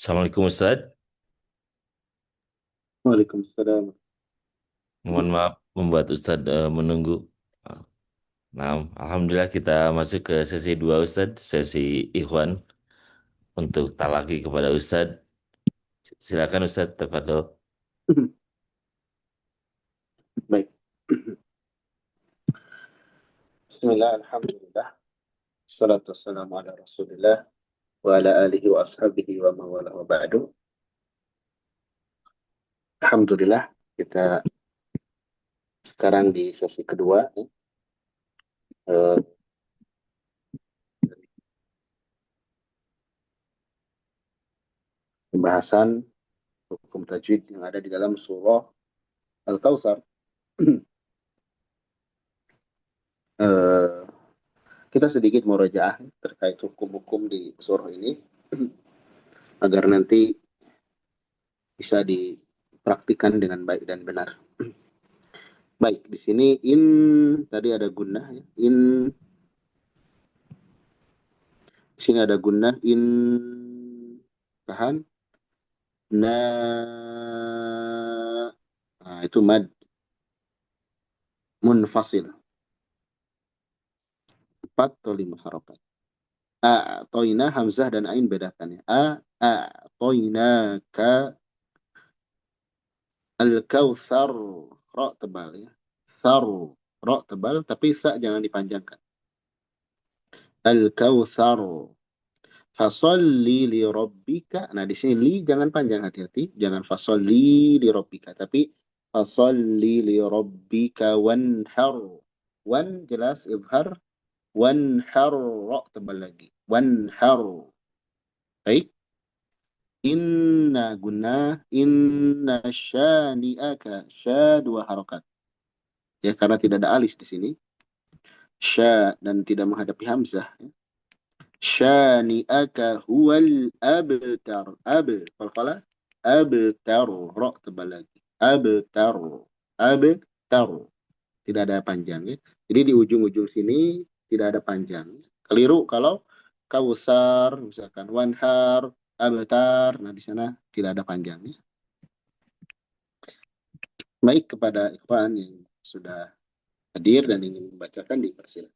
Assalamualaikum Ustaz. Waalaikumsalam. Mohon maaf membuat Ustaz menunggu. Nah, Alhamdulillah kita masuk ke sesi 2 Ustaz, sesi Ikhwan untuk talaki kepada Ustaz. Silakan Ustaz, tafadhol. Baik. Bismillah, alhamdulillah. Salatu wassalamu ala rasulillah wa ala alihi wa ashabihi wa mawala wa ba'du. Alhamdulillah, kita sekarang di sesi kedua ya. Eh, Pembahasan hukum tajwid yang ada di dalam surah Al-Kautsar. Eh, kita sedikit murojaah terkait hukum-hukum di surah ini agar nanti bisa dipraktikkan dengan baik dan benar. Baik, di sini in tadi ada gunnah ya. Di sini ada gunnah in, tahan, na, nah, itu mad munfasil, 4 atau 5 harokat. A toina hamzah dan ain bedakan ya. Toina ka al kautsar, ro tebal ya. Thar, ro tebal tapi sa jangan dipanjangkan. Al kautsar fasolli li rabbika. Nah, di sini li jangan panjang, hati-hati. Jangan fasolli li rabbika, tapi fasolli li rabbika wanhar. Wan jelas izhar, wanhar ra tebal lagi. Wanhar. Baik. Inna guna inna syani'aka, 2 harokat. Ya, karena tidak ada alis di sini. Sya dan tidak menghadapi hamzah. Ya. Syani'aka huwal abtar. Qalqalah. Abtar. Ra tebal lagi. Abtar. Abtar. Tidak ada panjang ya. Jadi di ujung-ujung sini tidak ada panjang. Keliru kalau kausar, misalkan wanhar, abtar. Nah, di sana tidak ada panjang ya. Baik, kepada ikhwan yang sudah hadir dan ingin membacakan, dipersilakan.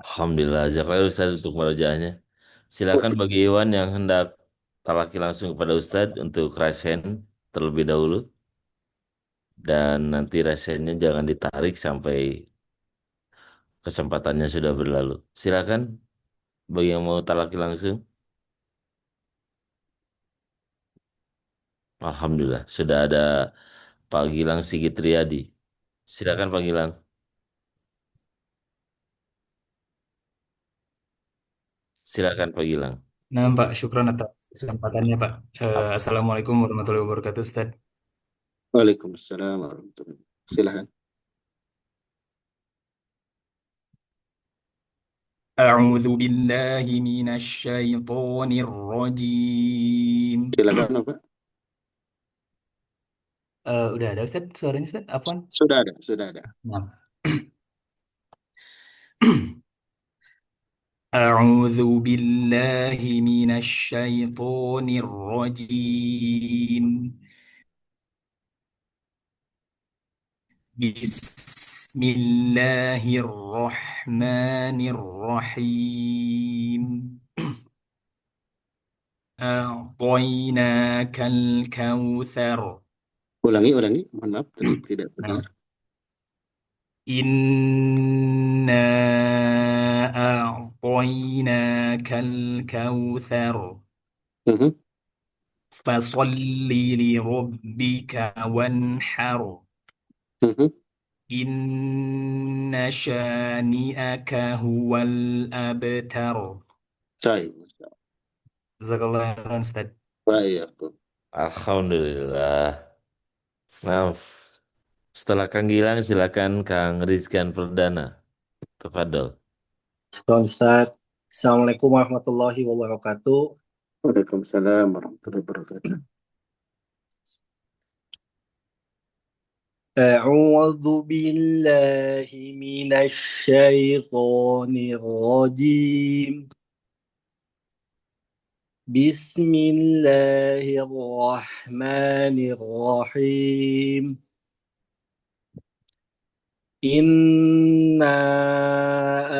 Alhamdulillah, jazakallahu Ustaz untuk merajaahnya. Silakan bagi Iwan yang hendak talaki langsung kepada Ustaz untuk raise hand terlebih dahulu dan nanti raise hand-nya jangan ditarik sampai kesempatannya sudah berlalu. Silakan bagi yang mau talaki langsung. Alhamdulillah, sudah ada Pak Gilang Sigit Riyadi. Silakan Pak Gilang. Silakan Pak Gilang. Nah, Pak, syukran atas kesempatannya, Pak. Assalamualaikum warahmatullahi wabarakatuh, Ustaz. Waalaikumsalam warahmatullahi wabarakatuh. Silakan. أعوذ بالله من الشيطان الرجيم. Silakan apa? Udah ada, Ustaz, suaranya, Ustaz? Afwan. Sudah ada, sudah ada. Nah. أعوذ بالله من الشيطان الرجيم. بسم الله الرحمن الرحيم. أعطيناك الكوثر. Ulangi, ulangi. Mohon maaf, tadi tidak terdengar. Nah, إنا أعطيناك الكوثر Mhm, فصل لربك وانحر mhm. إن شانئك هو الأبتر. Saya, Masya Allah. جزاك الله خيرا أستاذ. Baik, ya. Alhamdulillah. Maaf. Setelah Kang Gilang, silakan Kang Rizkan Perdana. Tafadhol. Syukron, Ustaz. Assalamualaikum warahmatullahi wabarakatuh. Waalaikumsalam warahmatullahi wabarakatuh. أعوذ بالله من الشيطان الرجيم. بسم الله الرحمن الرحيم إنا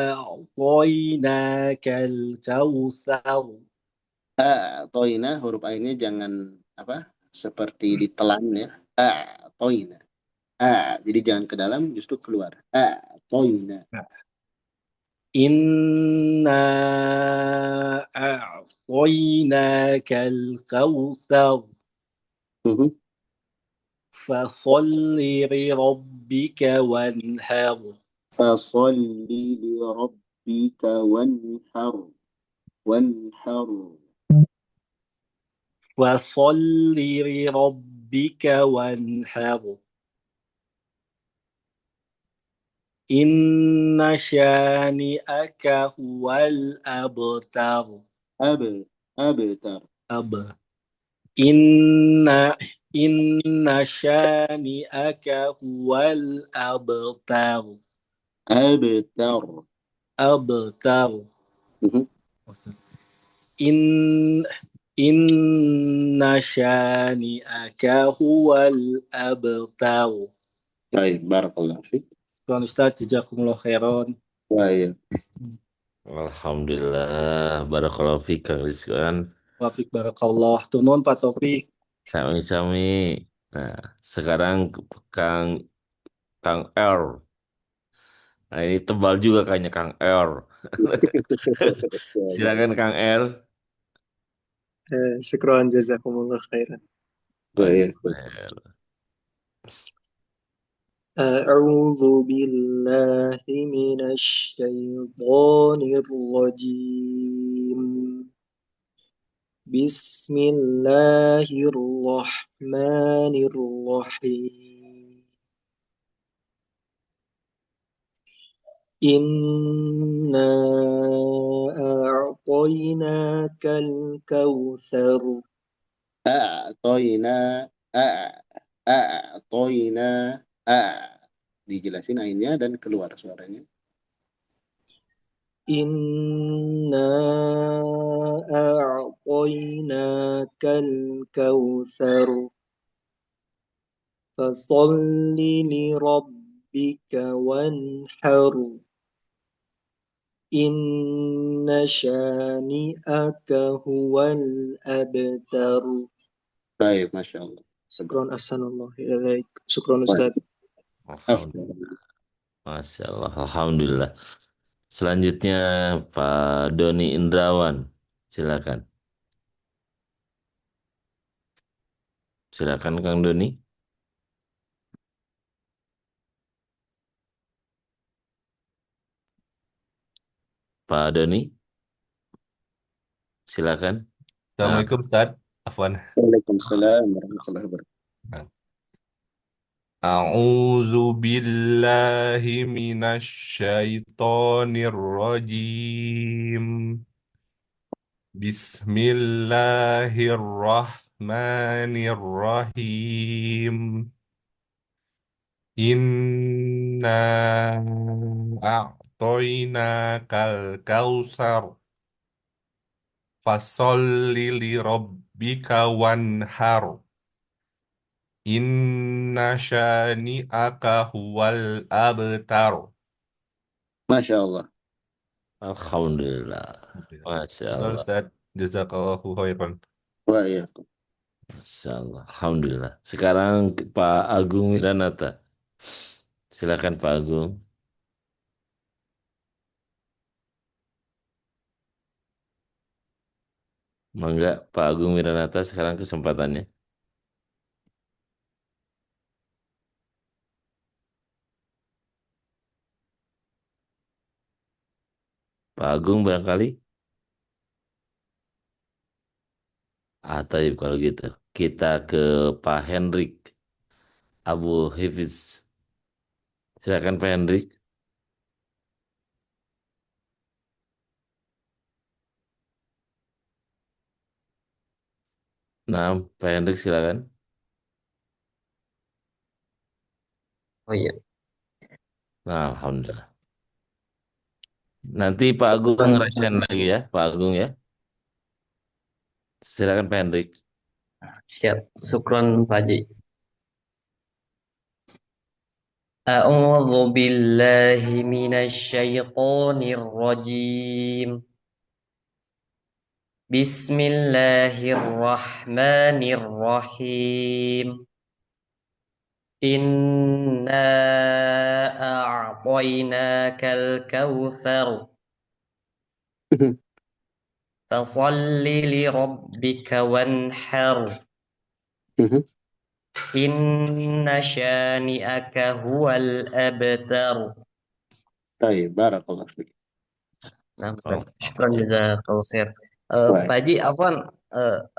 أعطيناك الكوثر. A'toina huruf ainnya jangan apa? Seperti ditelan ya. A'toina. Jadi jangan ke dalam, justru keluar. A'toina. إنا أعطيناك الكوثر Mhm. فصل لربك وانحر. Fasolli li rabbika wanhar. Wanhar. فصل لربك وانحر إن شانئك هو الأبتر. Ab. Abtar. أب إن إن شانئك هو الأبتر. Abtar. أبتر Mhm. إن إن شانئك هو الأبتر. Baik, barakallah fiik. Tuan Ustaz, jazakumullah khairan. Wah, iya. Alhamdulillah, barakallahu fiik Kang Rizwan. Wafik barakallah. Tunun Pak Taufik. Sami-sami. Nah, sekarang Kang Kang R. Nah, ini tebal juga kayaknya Kang R. Ya, baik. Silakan Kang R. شكرا جزاكم الله خيرا. Wah, iya. أعوذ بالله من الشيطان الرجيم. بسم الله الرحمن الرحيم. إنا أعطيناك الكوثر. A'toina. A'toina. Dijelasin ainnya dan keluar suaranya. إنا أعطيناك الكوثر فصل لربك وانحر إن شانئك هو الأبتر. Baik, Masya Allah. شكرا أحسن الله إليك. شكرا Wah, أستاذ. Alhamdulillah. Masya Allah. Alhamdulillah. Selanjutnya Pak Doni Indrawan. Silakan. Silakan Kang Doni. Pak Doni, silakan. Nah, Assalamualaikum Ustaz. Afwan. Waalaikumsalam warahmatullahi wabarakatuh. A'udzu billahi minasyaitonir rajim. Bismillahirrahmanirrahim. Inna a'toinakal kautsar. Fasolli li rabbika wanhar. Inna syani'aka huwal abtar. Masya Allah. Alhamdulillah. Alhamdulillah. Masya Betul Allah. Ustaz. Jazakallahu khairan. Wah, iya. Masya Allah. Alhamdulillah. Sekarang Pak Agung Wiranata. Silakan Pak Agung. Mangga Pak Agung Wiranata sekarang kesempatannya. Pak Agung barangkali. Atau kalau gitu. Kita ke Pak Hendrik Abu Hifiz. Silakan Pak Hendrik. Nah, Pak Hendrik silakan. Oh iya, Nah, Alhamdulillah. Nanti Pak Agung Kan, ngerasain lagi ya, Pak Agung ya. Silakan Pak Hendrik. Siap. Syukron Pak Haji. A'udzu billahi minasy syaithanir rajim. Bismillahirrahmanirrahim. Inna a'tainakal kautsar. Fasalli li rabbika wanhar. Inna syani'aka huwal abtar. Baik, barakallah fiik. Nah, Ustaz. Oh, Syukran jazakallahu khair. Baik. Pak Haji, afwan,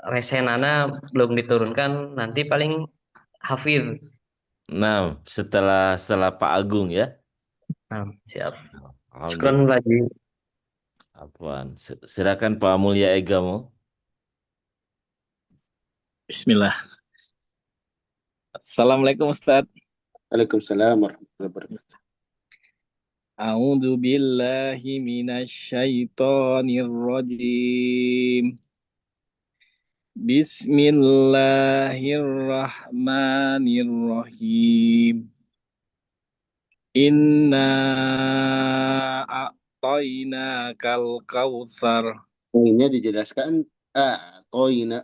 resenana belum diturunkan, nanti paling Hafid. Nah, setelah Pak Agung ya. Nah, siap. Syukran Alhamdulillah. Pak Haji. Apaan? Silakan Pak Mulya Egamo. Bismillah. Assalamualaikum Ustaz. Waalaikumsalam warahmatullahi wabarakatuh. A'udzu billahi minasyaitonir rajim. Bismillahirrahmanirrahim. Inna a'tainakal kautsar. Ini dijelaskan a'toina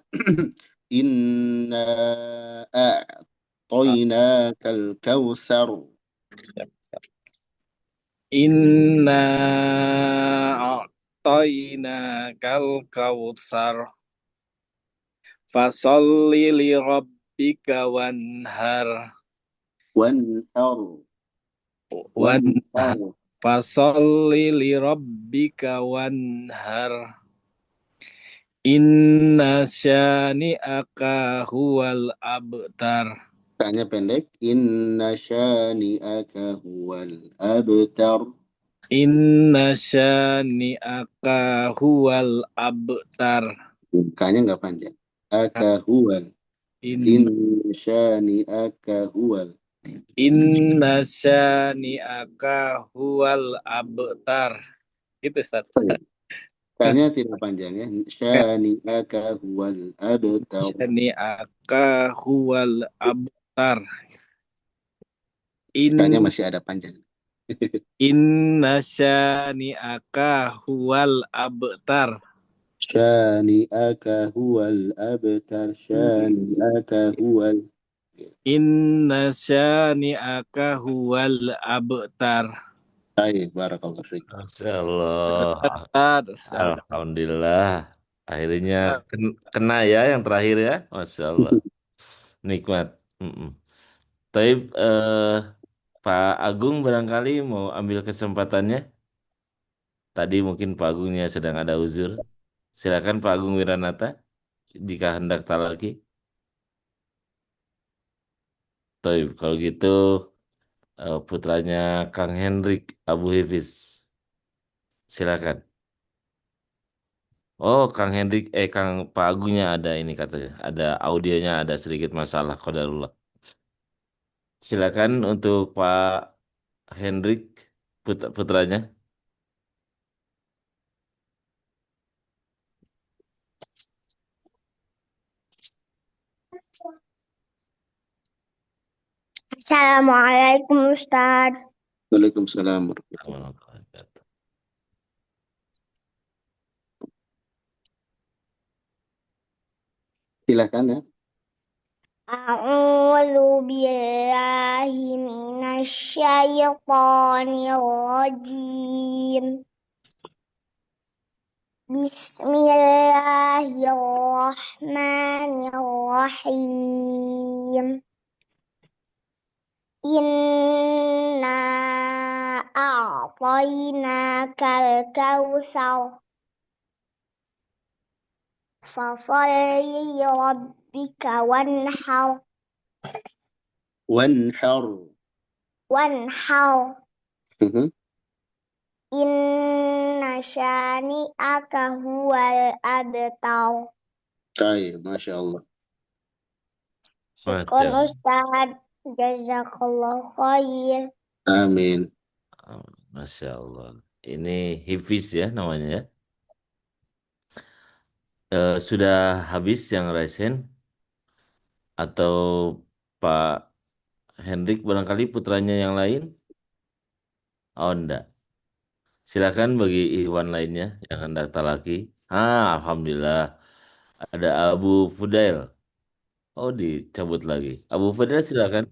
inna a'toinakal kautsar. Inna a'tainakal kautsar. Fasalli li rabbika wanhar. Wanhar. Wanhar. Fasalli li rabbika wanhar. Inna syani'aka huwal abtar. Tanya pendek. Inna syani'aka huwal abtar. Inna syani'aka huwal abtar. Kayaknya nggak panjang. Aka huwal. Inna syani'aka huwal. Inna syani'aka huwal abtar. Gitu Ustaz. Kayaknya tidak panjang ya. Syani'aka huwal abtar. Syani'aka huwal abtar. Kayaknya masih ada panjang. Inna syani'aka huwal abtar. Syani'aka huwal abtar. Syani'aka huwal. Inna syani'aka huwal abtar. Baik, barakallahu fiik. Masya Allah. Ustaz. Alhamdulillah. Akhirnya kena ya yang terakhir ya. Masya Allah. Nikmat. Tapi Pak Agung barangkali mau ambil kesempatannya. Tadi mungkin Pak Agungnya sedang ada uzur. Silakan Pak Agung Wiranata jika hendak talaki. Tapi kalau gitu putranya Kang Hendrik Abu Hifiz. Silakan. Oh, Kang Hendrik, Kang Pak Agungnya ada ini katanya. Ada audionya ada sedikit masalah qadarullah. Silakan untuk Pak Hendrik putranya. Assalamualaikum Ustaz. Waalaikumsalam warahmatullahi wabarakatuh. Silakan ya. A'udzu billahi minasyaitonir rajim. Bismillahirrahmanirrahim. Inna a'tainakal kautsar. Fasalli li rabbika wanhar. Wanhar. Wanhar. Inna syani'aka huwal abtar. Baik, Masya Allah. Syukron Ustaz. Jazakallah khair. Amin. Masya Allah. Ini Hifiz ya namanya ya. Sudah habis yang Raisen atau Pak Hendrik barangkali putranya yang lain? Oh, enggak. Silakan bagi Ikhwan lainnya yang hendak talaki. Alhamdulillah. Ada Abu Fudail. Oh, dicabut lagi. Abu Fudail silakan.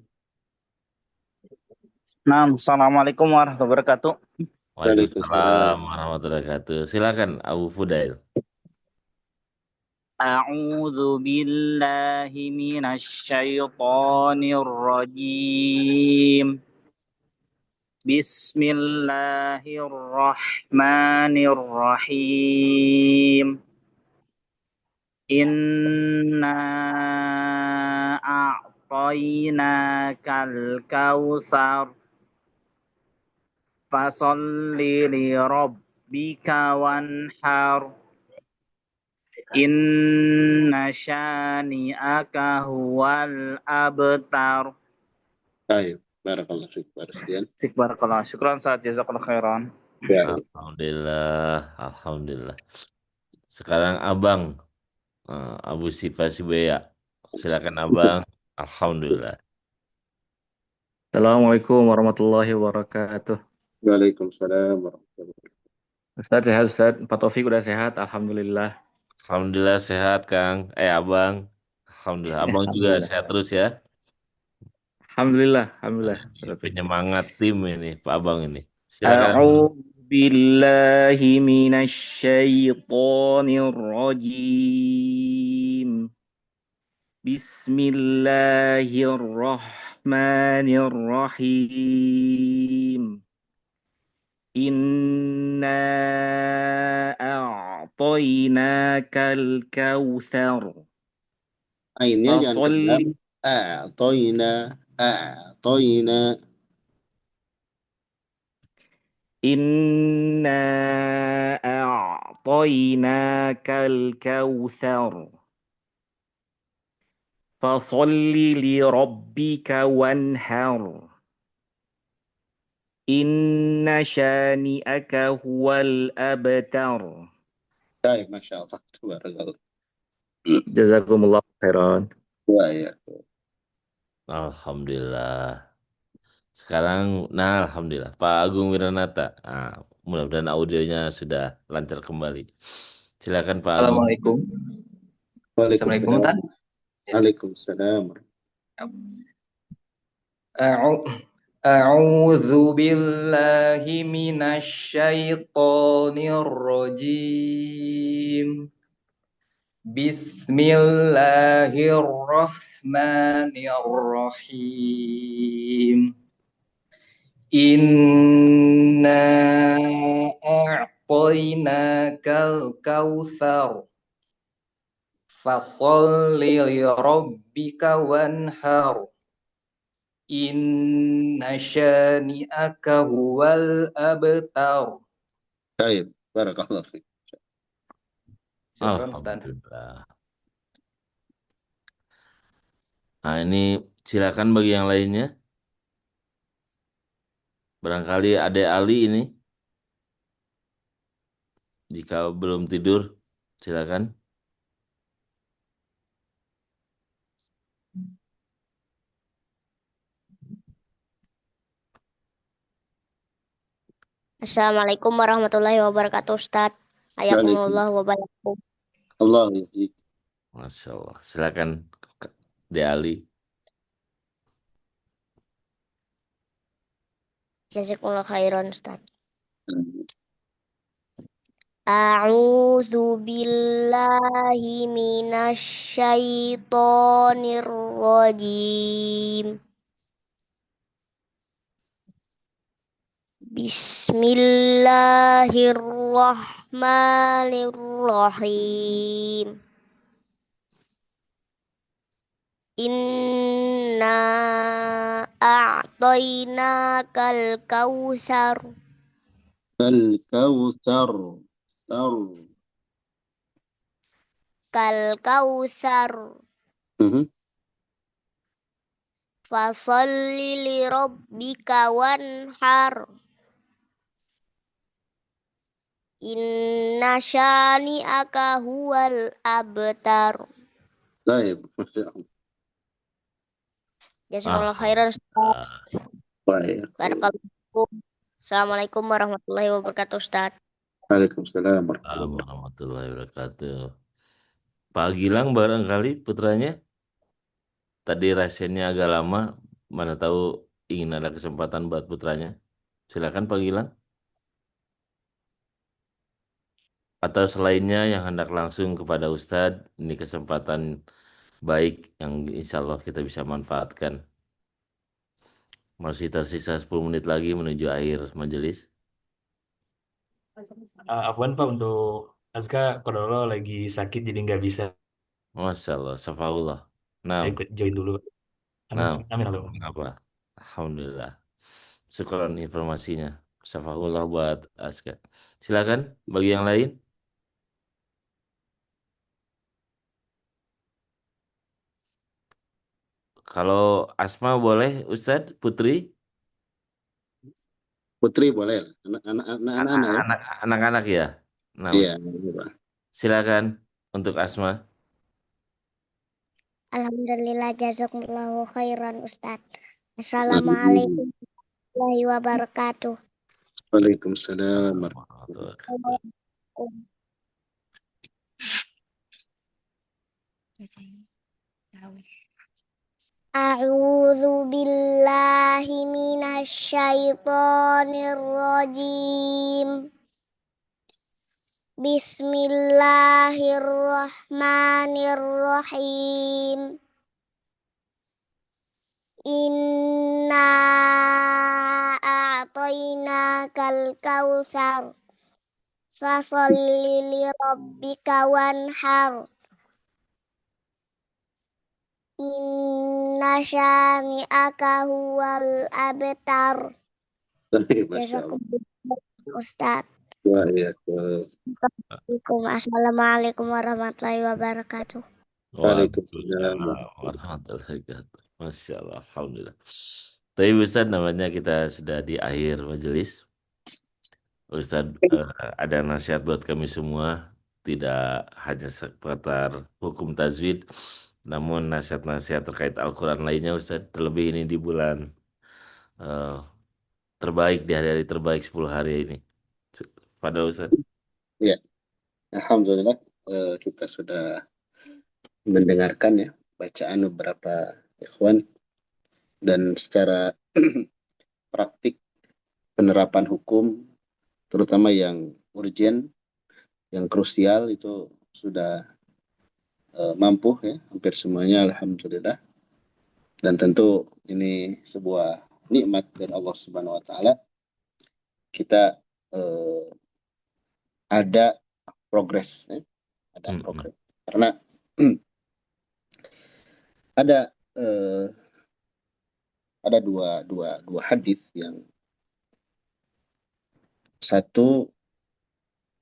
Nah, Assalamualaikum warahmatullahi wabarakatuh. Waalaikumsalam Waalaikumsalam. warahmatullahi wabarakatuh. Silakan Abu Fudail. A'udzu billahi minasyaitonir rajim. Bismillahirrahmanirrahim. Inna a'tainakal kautsar fasalli li rabbika wanhar. Inna syani'aka huwal abtar. Baik, barakallah fiik, Barustian. Barakallah. Syukran Ustaz. Jazakallah khairan. Baik. Alhamdulillah. Alhamdulillah. Sekarang Abang Abu Sifa Sibaya. Silakan Abang. Alhamdulillah. Assalamualaikum warahmatullahi wabarakatuh. Waalaikumsalam warahmatullahi wabarakatuh. Ustaz sehat Ustaz. Pak Taufik udah sehat. Alhamdulillah. Alhamdulillah sehat Kang. Abang. Alhamdulillah. Abang juga Alhamdulillah. sehat terus ya. Alhamdulillah. Alhamdulillah. Pak Ini Taufik. penyemangat tim ini Pak Abang ini. Silakan. A'udzu billahi minasyaitonir rajim. Bismillahirrahmanirrahim. Inna a'tainakal kautsar. Ainnya jangan kedap. Fasolli. A'toina. Inna a'tainakal kautsar. Fasolli li rabbika wanhar. Inna syani'aka huwal abtar. Baik, Masya Allah. Barakallah. Jazakumullah khairan. Baik. Alhamdulillah. Sekarang, Alhamdulillah. Pak Agung Wiranata. Mudah-mudahan audionya sudah lancar kembali. Silakan Pak Agung. Assalamualaikum. Assalamualaikum, Waalaikumsalam. Tan. Waalaikumsalam. A'udzu billahi minasyaitonir rajim. Bismillahirrahmanirrahim. Inna a'tainakal kautsar. Fasolli li rabbika wanhar. Inna syani'aka huwal abtar. Baik, barakallah fiik. Syukran, Ustaz. Alhamdulillah. Nah, ini silakan bagi yang lainnya. Barangkali Ade Ali ini. Jika belum tidur, silakan. Assalamualaikum warahmatullahi wabarakatuh, Ustaz. Hayakumullah wa barakatuh. Allah yahdi. Masya Allah. Silakan Ade Ali. Jazakumullah khairan, Ustaz. A'udzu billahi minasyaitonir rajim. Bismillahirrahmanirrahim. Inna a'tainakal kautsar. Al-Kautsar. Kal kautsar. Fasolli li rabbika wanhar. Inna syani'aka huwal abtar. Baik, Masya Allah. Jazakallahu khairan Ustaz. Baik. Barakallahu. Assalamualaikum warahmatullahi wabarakatuh Ustaz. Waalaikumsalam warahmatullahi wabarakatuh. Warahmatullahi wabarakatuh. Pak Gilang barangkali putranya tadi rasennya agak lama, mana tahu ingin ada kesempatan buat putranya. Silakan Pak Gilang. Atau selainnya yang hendak langsung kepada Ustadz, ini kesempatan baik yang insya Allah kita bisa manfaatkan. Masih tersisa 10 menit lagi menuju akhir majelis. Afwan Pak, untuk Azka Kodolo lagi sakit jadi nggak bisa Masya Allah, safahullah. Nah, ikut join dulu. Amin, nah, amin Allah. apa? Alhamdulillah. Syukuran informasinya. Safahullah buat Aska. Silakan bagi yang lain. Kalau Asma boleh, Ustadz, Putri, Putri boleh lah. Anak-anak ya. anak-anak ya. Nah, Iya. silakan untuk Asma. Alhamdulillah jazakumullahu khairan Ustaz. Assalamualaikum warahmatullahi wabarakatuh. Waalaikumsalam warahmatullahi wabarakatuh. A'udzu billahi minasy syaithanir rajim. Bismillahirrahmanirrahim. Inna a'tainakal kautsar. Fasholli li rabbika wanhar. Inna syani'aka huwal abtar. Jazakumullah Ustaz. Assalamualaikum warahmatullahi wabarakatuh. Waalaikumsalam warahmatullahi wabarakatuh. Masya Allah, Alhamdulillah. Tapi Ustaz, namanya kita sudah di akhir majelis. Ustaz, ada nasihat buat kami semua, tidak hanya seputar hukum tajwid, namun nasihat-nasihat terkait Al-Quran lainnya Ustaz, terlebih ini di bulan terbaik, di hari-hari terbaik 10 hari ini. Pada Ustaz. Ya, Alhamdulillah kita sudah mendengarkan ya bacaan beberapa ikhwan dan secara praktik penerapan hukum terutama yang urgen, yang krusial itu sudah mampu ya hampir semuanya alhamdulillah. Dan tentu ini sebuah nikmat dari Allah Subhanahu wa taala. Kita ada progres ya. Ada progres. Karena ada dua hadis yang satu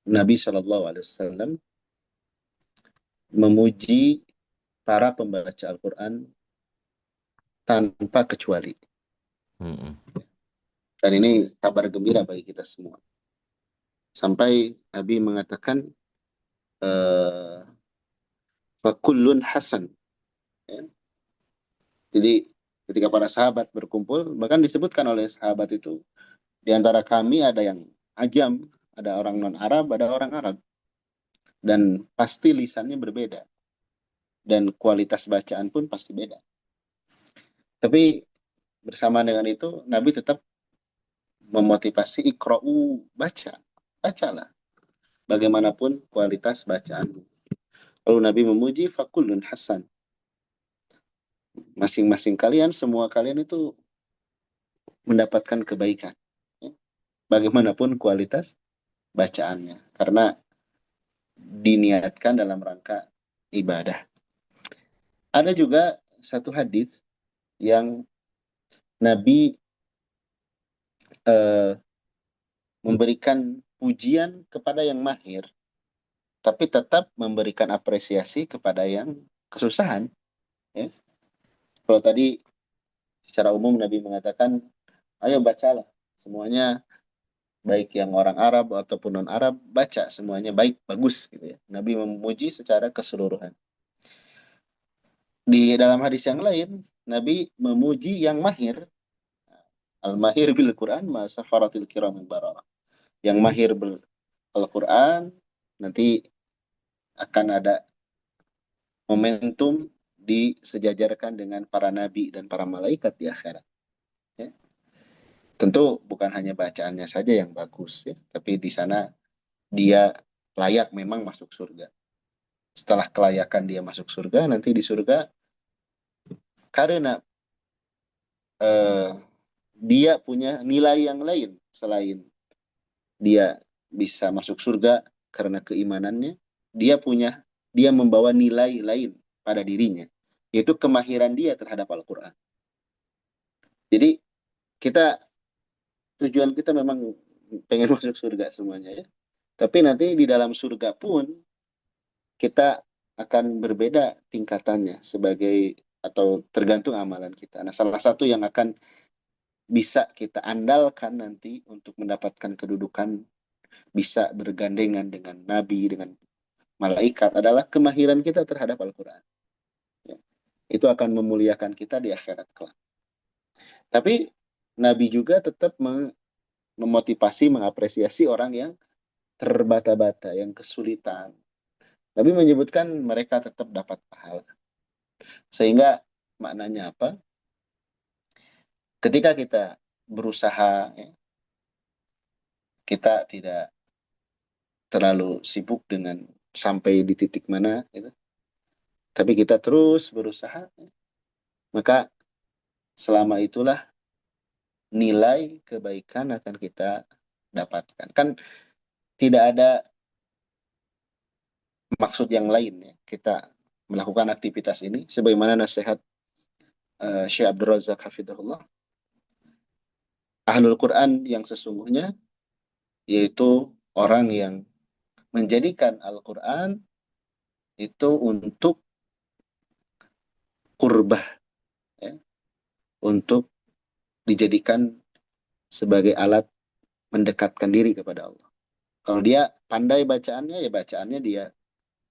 Nabi SAW memuji para pembaca Al-Quran tanpa kecuali. Dan ini kabar gembira bagi kita semua. Sampai Nabi mengatakan fakullun hasan. Ya. Jadi ketika para sahabat berkumpul, bahkan disebutkan oleh sahabat itu, di antara kami ada yang ajam, ada orang non-Arab, ada orang Arab. Dan pasti lisannya berbeda. Dan kualitas bacaan pun pasti beda. Tapi bersama dengan itu, Nabi tetap memotivasi ikra'u, bacalah. Bagaimanapun kualitas bacaan. Lalu Nabi memuji fakullun hasan. Masing-masing kalian, semua kalian itu mendapatkan kebaikan. Bagaimanapun kualitas bacaannya. Karena diniatkan dalam rangka ibadah. Ada juga satu hadis yang Nabi memberikan pujian kepada yang mahir, tapi tetap memberikan apresiasi kepada yang kesusahan. Ya. Kalau tadi secara umum Nabi mengatakan, ayo bacalah, semuanya baik yang orang Arab ataupun non-Arab, baca semuanya baik, bagus gitu ya. Nabi memuji secara keseluruhan. Di dalam hadis yang lain, Nabi memuji yang mahir. Al-mahir bil Quran ma safaratil kiramil bararah. Yang mahir bil Al-Quran, nanti akan ada momentum disejajarkan dengan para nabi dan para malaikat di akhirat. Ya. Tentu bukan hanya bacaannya saja yang bagus, ya, tapi di sana dia layak memang masuk surga. Setelah kelayakan dia masuk surga, nanti di surga karena dia punya nilai yang lain selain dia bisa masuk surga karena keimanannya, dia membawa nilai lain pada dirinya, yaitu kemahiran dia terhadap Al-Quran. Jadi tujuan kita memang pengen masuk surga semuanya ya. Tapi nanti di dalam surga pun kita akan berbeda tingkatannya atau tergantung amalan kita. Nah, salah satu yang akan bisa kita andalkan nanti untuk mendapatkan kedudukan bisa bergandengan dengan Nabi, dengan malaikat adalah kemahiran kita terhadap Al-Quran. Ya. Itu akan memuliakan kita di akhirat kelak. Tapi Nabi juga tetap memotivasi, mengapresiasi orang yang terbata-bata, yang kesulitan. Nabi menyebutkan mereka tetap dapat pahala. Sehingga maknanya apa? Ketika kita berusaha, ya, kita tidak terlalu sibuk dengan sampai di titik mana, gitu. Tapi kita terus berusaha, ya, maka selama itulah nilai kebaikan akan kita dapatkan. Kan tidak ada maksud yang lain ya kita melakukan aktivitas ini, sebagaimana nasihat Syekh Abdul Razak Hafidhahullah. Ahlul Quran yang sesungguhnya yaitu orang yang menjadikan Al-Quran itu untuk qurbah, ya, untuk dijadikan sebagai alat mendekatkan diri kepada Allah. Kalau dia pandai bacaannya, ya bacaannya dia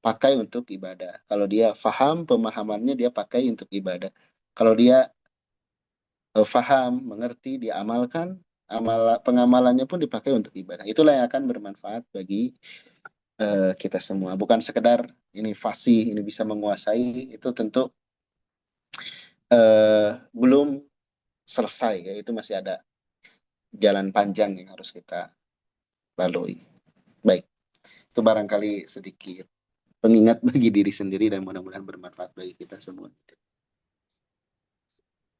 pakai untuk ibadah. Kalau dia faham pemahamannya, dia pakai untuk ibadah. Kalau dia faham, mengerti, dia amalkan, pengamalannya pun dipakai untuk ibadah. Itulah yang akan bermanfaat bagi kita semua. Bukan sekedar ini fasih, ini bisa menguasai, itu tentu belum selesai. Ya. Itu masih ada jalan panjang yang harus kita lalui. Baik, itu barangkali sedikit pengingat bagi diri sendiri dan mudah-mudahan bermanfaat bagi kita semua.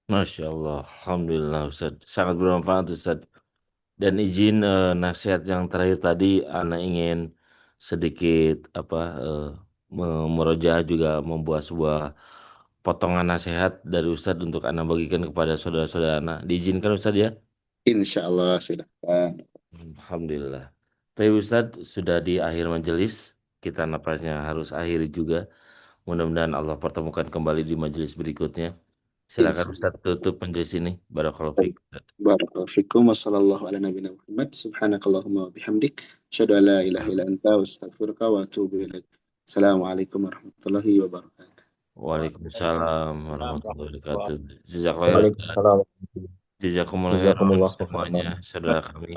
Masya Allah, Alhamdulillah Ustaz. Sangat bermanfaat Ustaz. Dan izin nasihat yang terakhir tadi, Ana ingin sedikit memurojaah juga membuat sebuah potongan nasihat dari Ustadz untuk Ana bagikan kepada saudara-saudara Ana. Diizinkan Ustadz ya? Insya Allah, silakan. Alhamdulillah. Tapi Ustadz sudah di akhir majelis, kita napasnya harus akhiri juga. Mudah-mudahan Allah pertemukan kembali di majelis berikutnya. Silakan Ustadz tutup majelis ini. Barakallahu fiik. Barakallahu fikum wa sallallahu ala nabiyina Muhammad. Subhanakallahumma wa bihamdik. Asyhadu an la ilaha illa anta wa astaghfiruka wa atubu ilaik. Assalamualaikum warahmatullahi wabarakatuh. Waalaikumsalam warahmatullahi wabarakatuh. Jazakallah ya Ustaz. Waalaikumsalam. Jazakumullah khairan Jazakumullah khairan. semuanya, saudara kami.